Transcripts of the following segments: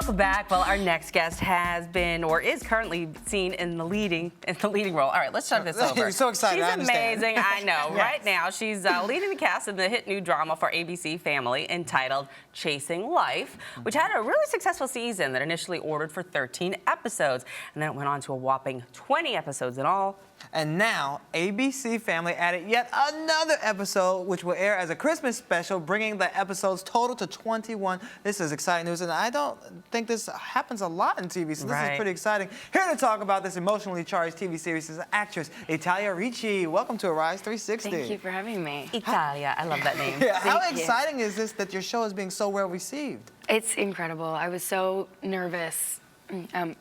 welcome back. Well, our next guest has been or is currently seen in the leading role. All right, let's start this over. You're so excited. She's amazing. I know. Yes. Right now, she's leading the cast in the hit new drama for ABC Family entitled Chasing Life, which had a really successful season that initially ordered for 13 episodes, and then it went on to a whopping 20 episodes in all. And now, ABC Family added yet another episode, which will air as a Christmas special, bringing the episodes total to 21. This is exciting news, and I don't think this happens a lot in TV, so this is pretty exciting. Here to talk about this emotionally charged TV series is actress Italia Ricci. Welcome to Arise 360. Thank you for having me. Italia, I love that name. Yeah, how exciting is this that your show is being so well received? It's incredible. I was so nervous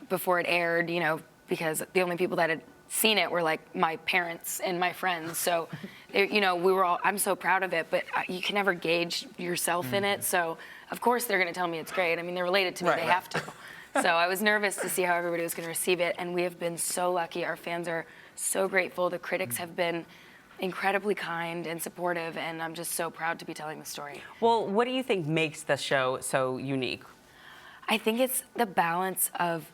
before it aired, you know, because the only people that had seen it were like my parents and my friends. So, you know, we were all, I'm so proud of it, but you can never gauge yourself in it. So, of course, they're going to tell me it's great. I mean, they're related to me. They have to. So I was nervous to see how everybody was going to receive it. And we have been so lucky. Our fans are so grateful. The critics have been incredibly kind and supportive. And I'm just so proud to be telling the story. Well, what do you think makes the show so unique? I think it's the balance of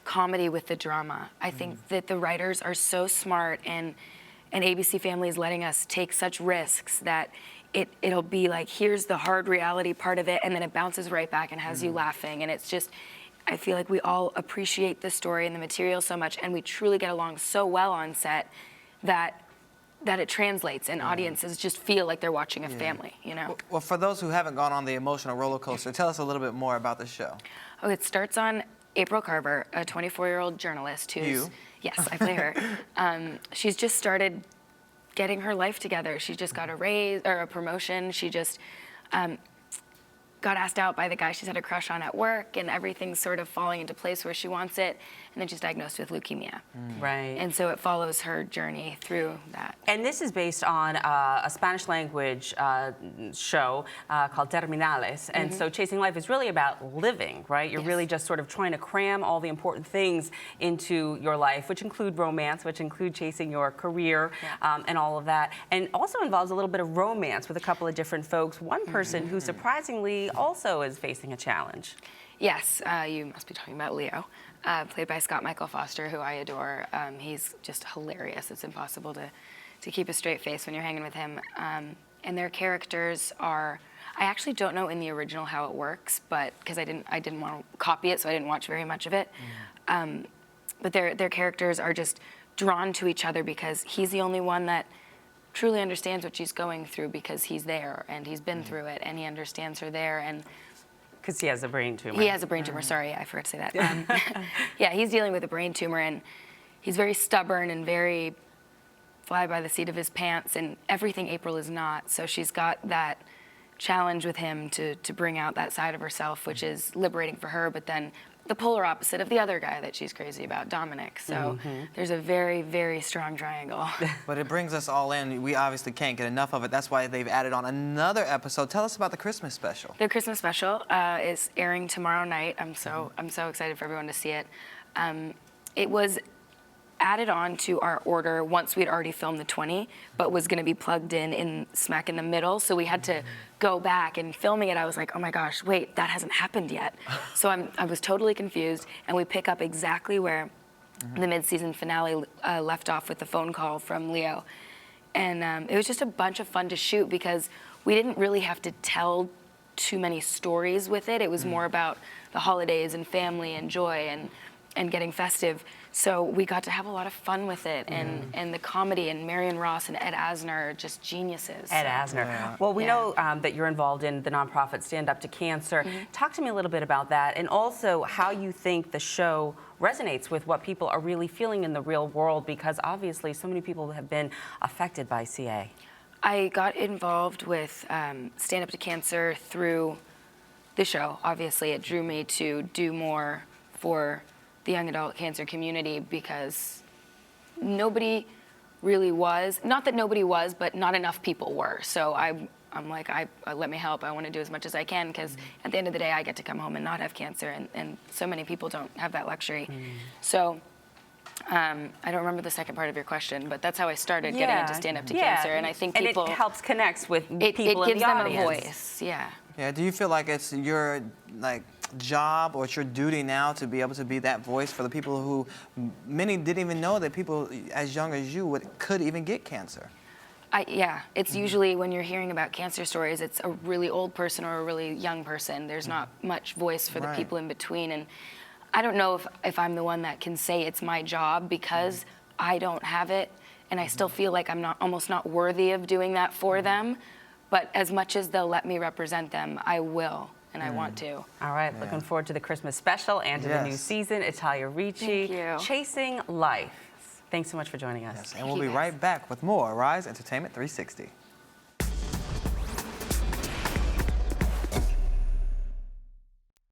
comedy with the drama. I think that the writers are so smart, and ABC Family is letting us take such risks that it'll be like, here's the hard reality part of it, and then it bounces right back and has you laughing. And it's just, I feel like we all appreciate the story and the material so much, and we truly get along so well on set that it translates, and audiences just feel like they're watching a family, you know? Well, for those who haven't gone on the emotional roller coaster, tell us a little bit more about the show. Oh, it starts on April Carver, a 24-year-old journalist who's... You? Yes, I play her. She's just started getting her life together. She just got a raise or a promotion. She just got asked out by the guy she's had a crush on at work, and everything's sort of falling into place where she wants it. And then she's diagnosed with leukemia. Right. And so it follows her journey through that. And this is based on a Spanish language show called Terminales. And so Chasing Life is really about living, right? You're really just sort of trying to cram all the important things into your life, which include romance, which include chasing your career, and all of that. And also involves a little bit of romance with a couple of different folks. One person who surprisingly also is facing a challenge. Yes, you must be talking about Leo, played by Scott Michael Foster, who I adore. He's just hilarious. It's impossible to keep a straight face when you're hanging with him. And their characters are, I actually don't know in the original how it works, but because I didn't want to copy it, so I didn't watch very much of it. But their characters are just drawn to each other because he's the only one that truly understands what she's going through, because he's there and he's been through it, and he understands her there. And because he has a brain tumor. He has a brain tumor, sorry, I forgot to say that. Yeah, he's dealing with a brain tumor, and he's very stubborn and very fly by the seat of his pants, and everything April is not. So she's got that challenge with him to bring out that side of herself, which is liberating for her, but then the polar opposite of the other guy that she's crazy about, Dominic. So there's a very, very strong triangle. But it brings us all in. We obviously can't get enough of it. That's why they've added on another episode. Tell us about the Christmas special. The Christmas special is airing tomorrow night. I'm so excited for everyone to see it. It was added on to our order once we'd already filmed the 20, but was going to be plugged in smack in the middle. So we had to go back, and filming it, I was like, oh my gosh, wait, that hasn't happened yet. So I was totally confused, and we pick up exactly where the mid-season finale left off with the phone call from Leo. And it was just a bunch of fun to shoot because we didn't really have to tell too many stories with it. It was more about the holidays and family and joy and getting festive. So we got to have a lot of fun with it, and the comedy, and Marion Ross and Ed Asner are just geniuses. Ed Asner. Well, we know that you're involved in the nonprofit Stand Up to Cancer. Talk to me a little bit about that, and also how you think the show resonates with what people are really feeling in the real world, because obviously so many people have been affected by CA. I got involved with Stand Up to Cancer through the show. Obviously, it drew me to do more for the young adult cancer community, because nobody really was, not that nobody was, but not enough people were. So I'm like, let me help. I want to do as much as I can, because at the end of the day, I get to come home and not have cancer, and so many people don't have that luxury. So I don't remember the second part of your question, but that's how I started getting into Stand Up to Cancer, and I think people... And it helps connect with people in the audience. It gives them a voice, Yeah, do you feel like it's your, like, job, or it's your duty now to be able to be that voice for the people who many didn't even know that people as young as you could even get cancer. Yeah, it's usually when you're hearing about cancer stories, it's a really old person or a really young person. There's not much voice for the people in between. And I don't know if I'm the one that can say it's my job because I don't have it. And I still feel like I'm almost not worthy of doing that for them. But as much as they'll let me represent them, I will. And I want to. All right, looking forward to the Christmas special and to the new season. Italia Ricci, Thank you. Chasing Life. Thanks so much for joining us. Yes, and we'll be right back with more Rise Entertainment 360.